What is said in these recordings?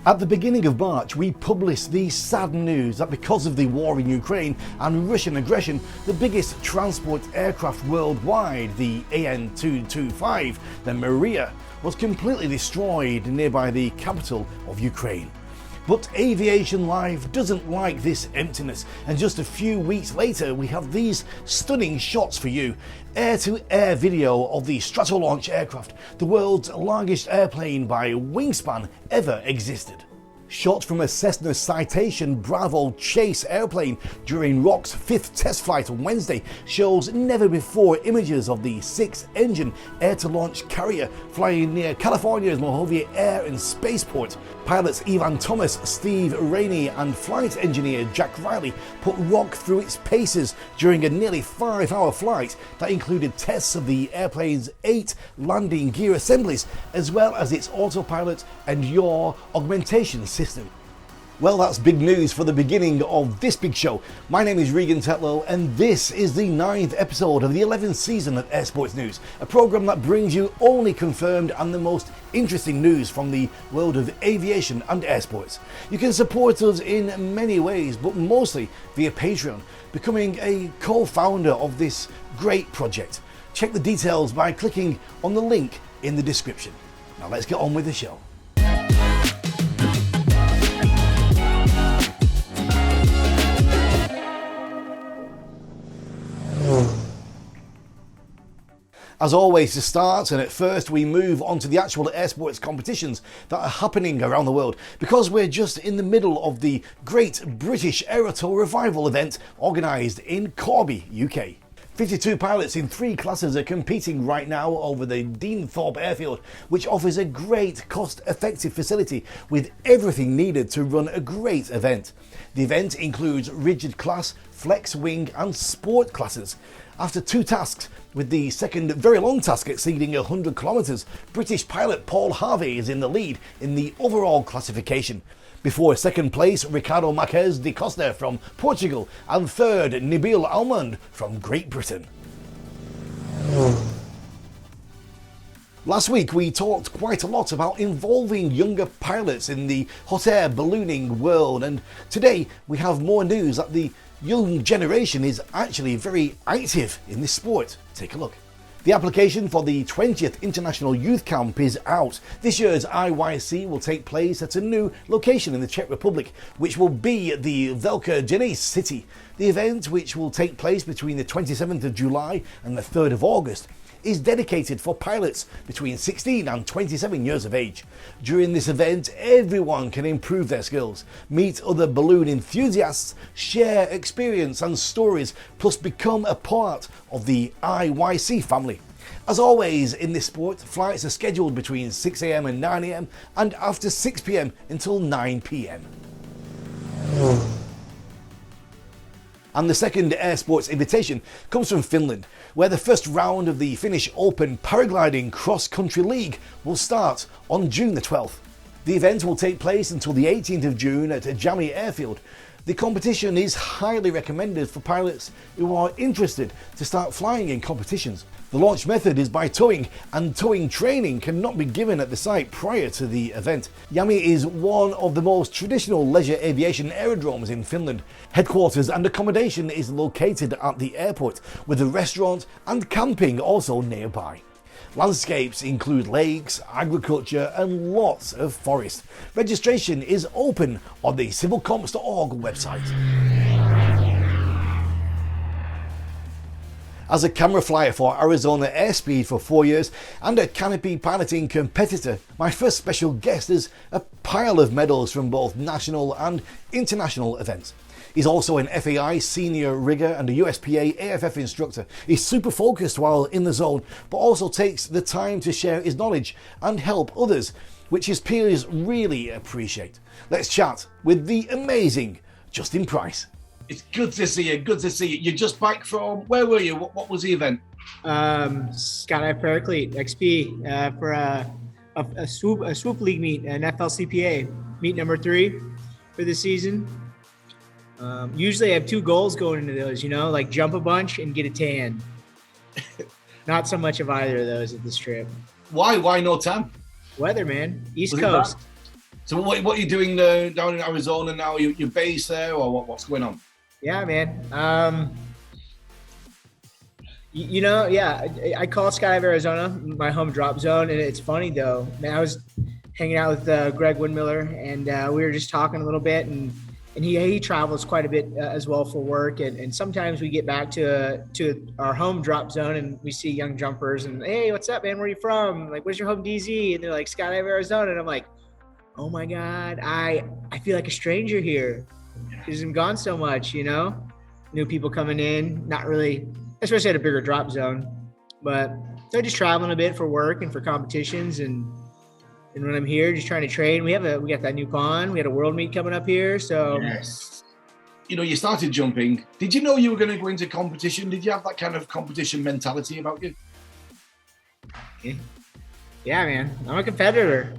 At the beginning of March, we published the sad news that because of the war in Ukraine and Russian aggression, the biggest transport aircraft worldwide, the AN-225, the Maria, was completely destroyed nearby the capital of Ukraine. But aviation life doesn't like this emptiness, and just a few weeks later we have these stunning shots for you. Air-to-air video of the Stratolaunch aircraft, the world's largest airplane by Wingspan ever existed. Shot from a Cessna Citation Bravo chase airplane during Rock's 5th test flight on Wednesday shows never-before images of the 6-engine air-to-launch carrier flying near California's Mojave Air and Spaceport. Pilots Ivan Thomas, Steve Rainey and flight engineer Jack Riley put Rock through its paces during a nearly 5-hour flight that included tests of the airplane's 8 landing gear assemblies, as well as its autopilot and yaw augmentation system. Well, that's big news for the beginning of this big show. My name is Regan Tetlow, and this is the 9th episode of the 11th season of Sports News, a programme that brings you only confirmed and the most interesting news from the world of aviation and airsports. You can support us in many ways, but mostly via Patreon, becoming a co-founder of this great project. Check the details by clicking on the link in the description. Now let's get on with the show. As always, to start, and at first we move on to the actual airsports competitions that are happening around the world, because we're just in the middle of the Great British Aerotour Revival event organised in Corby, UK. 52 pilots in 3 classes are competing right now over the Deanthorpe Airfield, which offers a great cost-effective facility with everything needed to run a great event. The event includes rigid class, flex wing and sport classes. After 2 tasks, with the second very long task exceeding 100 kilometres, British pilot Paul Harvey is in the lead in the overall classification. Before second place, Ricardo Marques de Costa from Portugal, and third, Nabil Almond from Great Britain. Last week we talked quite a lot about involving younger pilots in the hot air ballooning world, and today we have more news that the young generation is actually very active in this sport. Take a look. The application for the 20th International Youth Camp is out. This year's IYC will take place at a new location in the Czech Republic, which will be the Velká Dění city. The event, which will take place between the 27th of July and the 3rd of August, is dedicated for pilots between 16 and 27 years of age. During this event, everyone can improve their skills, meet other balloon enthusiasts, share experience and stories, plus become a part of the IYC family. As always in this sport, flights are scheduled between 6 AM and 9 AM and after 6 PM until 9 PM. And the second Air Sports invitation comes from Finland, where the first round of the Finnish Open Paragliding Cross Country League will start on June the 12th. The event will take place until the 18th of June at Jami Airfield. The competition is highly recommended for pilots who are interested to start flying in competitions. The launch method is by towing, and towing training cannot be given at the site prior to the event. Jami is one of the most traditional leisure aviation aerodromes in Finland. Headquarters and accommodation is located at the airport, with a restaurant and camping also nearby. Landscapes include lakes, agriculture and lots of forest. Registration is open on the civilcomps.org website. As a camera flyer for Arizona Airspeed for 4 years and a canopy piloting competitor, my first special guest is a pile of medals from both national and international events. He's also an FAI senior rigger and a USPA AFF instructor. He's super focused while in the zone, but also takes the time to share his knowledge and help others, which his peers really appreciate. Let's chat with the amazing Justin Price. It's good to see you. Good to see you. You're just back from, where were you? What was the event? Skydive Paraclete XP for a swoop league meet, an FLCPA meet number 3 for the season. Usually I have 2 goals going into those, like jump a bunch and get a tan. Not so much of either of those at this trip. Why no tan? Weather, man. East Coast. So what are you doing down in Arizona now? You're based there, or what's going on? Yeah, man. I call Skydive Arizona my home drop zone, and it's funny though. Man, I was hanging out with Greg Windmiller, and we were just talking a little bit, and he travels quite a bit as well for work, and sometimes we get back to our home drop zone, and we see young jumpers, and hey, what's up, man? Where are you from? Like, where's your home DZ? And they're like, Skydive Arizona, and I'm like, oh my God, I feel like a stranger here because I'm gone so much, new people coming in, not really, especially at a bigger drop zone, but so just traveling a bit for work and for competitions, and when I'm here, just trying to train. We got that new pond. We had a world meet coming up here, so yes. You started jumping. Did you know you were going to go into competition? Did you have that kind of competition mentality about you? Yeah, man. I'm a competitor.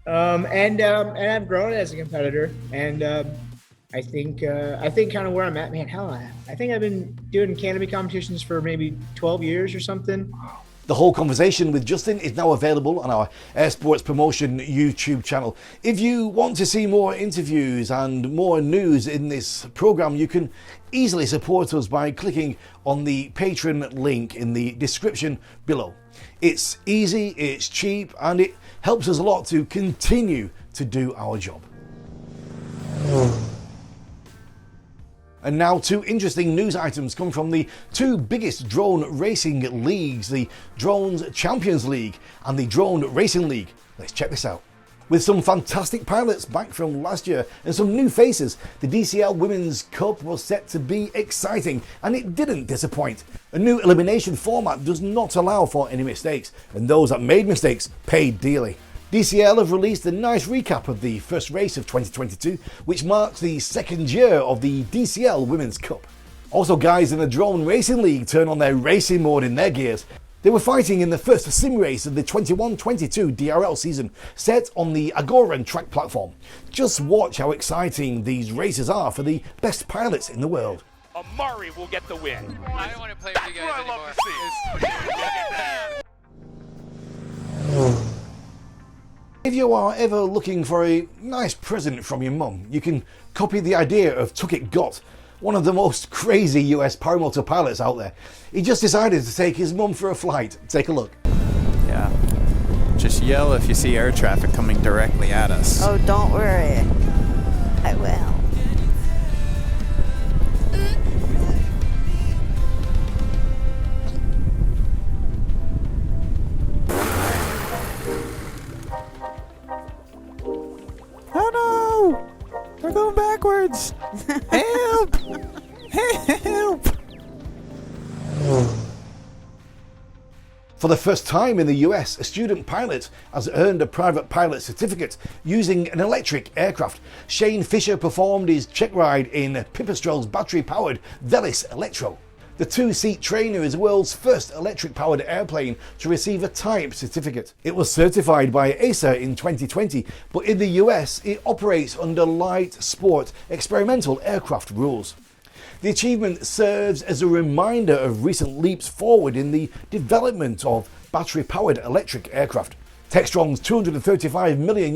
And I've grown as a competitor, and I think kind of where I'm at, man. Hell, I think I've been doing canopy competitions for maybe 12 years or something. The whole conversation with Justin is now available on our Air Sports Promotion YouTube channel. If you want to see more interviews and more news in this program, you can easily support us by clicking on the Patreon link in the description below. It's easy, it's cheap, and it helps us a lot to continue to do our job. And now two interesting news items come from the two biggest drone racing leagues, the Drones Champions League and the Drone Racing League. Let's check this out. With some fantastic pilots back from last year and some new faces, the DCL Women's Cup was set to be exciting, and it didn't disappoint. A new elimination format does not allow for any mistakes, and those that made mistakes paid dearly. DCL have released a nice recap of the first race of 2022, which marks the second year of the DCL Women's Cup. Also, guys in the Drone Racing League turn on their racing mode in their gears. They were fighting in the first sim race of the 21-22 DRL season, set on the Agoran track platform. Just watch how exciting these races are for the best pilots in the world. Amari will get the win. I don't want to play with you guys anymore. If you are ever looking for a nice present from your mum, you can copy the idea of Tuck It Got, one of the most crazy US paramotor pilots out there. He just decided to take his mum for a flight. Take a look. Yeah. Just yell if you see air traffic coming directly at us. Oh, don't worry. I will. Oh no! We're going backwards! Help! Help! For the first time in the US, a student pilot has earned a private pilot certificate using an electric aircraft. Shane Fisher performed his check ride in Pipistrel's battery-powered Velis Electro. The two-seat trainer is the world's first electric-powered airplane to receive a type certificate. It was certified by ASA in 2020, but in the US, it operates under light sport experimental aircraft rules. The achievement serves as a reminder of recent leaps forward in the development of battery-powered electric aircraft. Textron's $235 million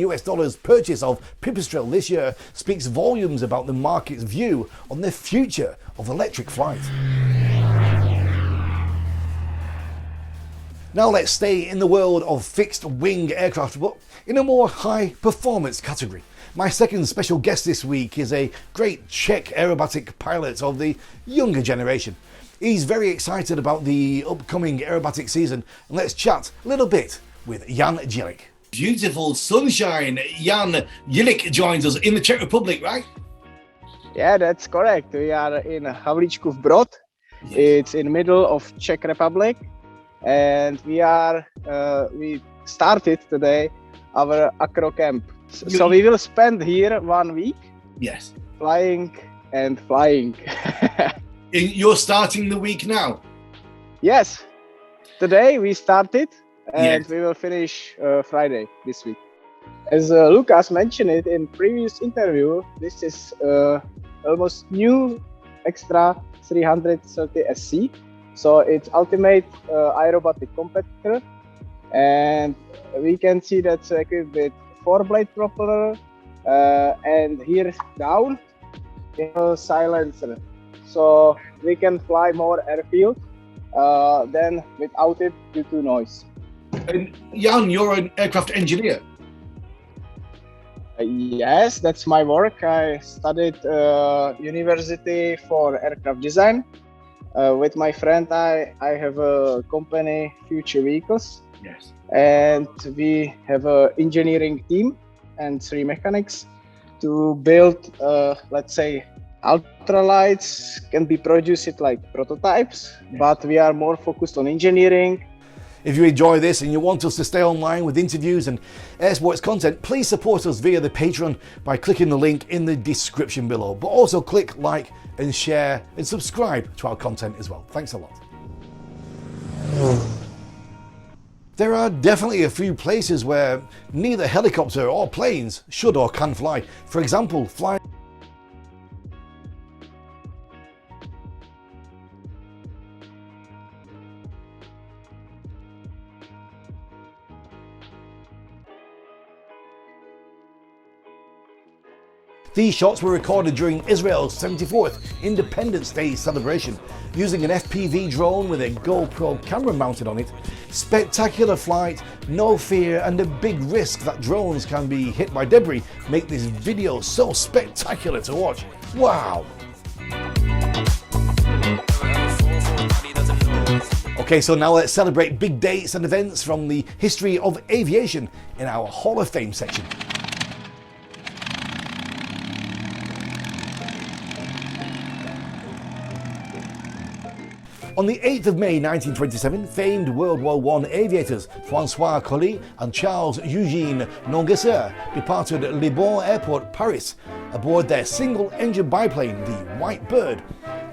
purchase of Pipistrel this year speaks volumes about the market's view on the future of electric flight. Now let's stay in the world of fixed-wing aircraft, but in a more high-performance category. My second special guest this week is a great Czech aerobatic pilot of the younger generation. He's very excited about the upcoming aerobatic season, and let's chat a little bit with Jan Jilic. Beautiful sunshine. Jan Jilic joins us in the Czech Republic, right? Yeah, that's correct. We are in Havlíčkův Brod. It's in the middle of Czech Republic, and we started today our acro camp. So we will spend here 1 week. Yes. Flying and flying. You're starting the week now? Yes. Today we started and yes. We will finish Friday this week. As Lucas mentioned it in previous interview, this is almost new extra 330 SC. So it's ultimate aerobatic competitor, and we can see that's equipped with 4-blade propeller, and here down we have a silencer, so we can fly more airfield than without it due to noise. And Jan, you're an aircraft engineer. Yes, that's my work. I studied university for aircraft design. With my friend, I have a company, Future Vehicles. Yes. And we have an engineering team and 3 mechanics to build, let's say, ultralights can be produced like prototypes, but we are more focused on engineering. If you enjoy this and you want us to stay online with interviews and air sports content, please support us via the Patreon by clicking the link in the description below. But also click like and share and subscribe to our content as well. Thanks a lot. There are definitely a few places where neither helicopter or planes should or can fly. For example, flying These shots were recorded during Israel's 74th Independence Day celebration using an FPV drone with a GoPro camera mounted on it. Spectacular flight, no fear, and a big risk that drones can be hit by debris make this video so spectacular to watch. Wow! Okay, so now let's celebrate big dates and events from the history of aviation in our Hall of Fame section. On the 8th of May 1927, famed World War I aviators François Collet and Charles-Eugène Nonguesseur departed Le Bon Airport, Paris, aboard their single-engine biplane, the White Bird.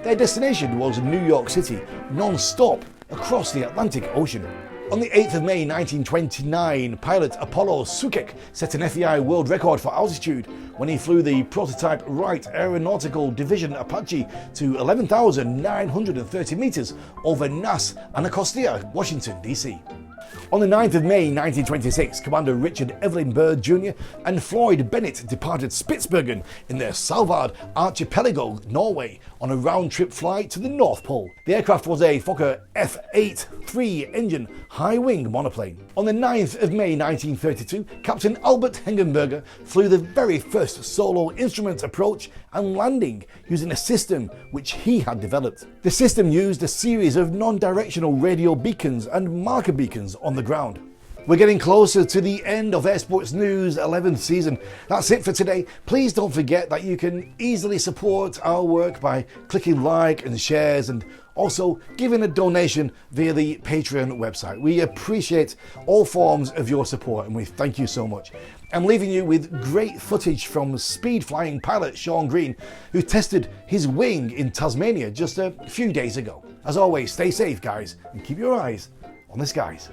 Their destination was New York City, non-stop across the Atlantic Ocean. On the 8th of May 1929, pilot Apollo Sukek set an FEI world record for altitude when he flew the prototype Wright Aeronautical Division Apache to 11,930 meters over Nass, Anacostia, Washington, D.C. On the 9th of May 1926, Commander Richard Evelyn Byrd Jr. and Floyd Bennett departed Spitsbergen in their Svalbard archipelago, Norway, on a round-trip flight to the North Pole. The aircraft was a Fokker F-8 3-engine high-wing monoplane. On the 9th of May 1932, Captain Albert Hengenberger flew the very first solo instrument approach and landing using a system which he had developed. The system used a series of non-directional radio beacons and marker beacons on the ground. We're getting closer to the end of Air Sports News 11th season. That's it for today. Please don't forget that you can easily support our work by clicking like and shares and also giving a donation via the Patreon website. We appreciate all forms of your support and we thank you so much. I'm leaving you with great footage from speed flying pilot Sean Green, who tested his wing in Tasmania just a few days ago. As always, stay safe guys and keep your eyes on the skies.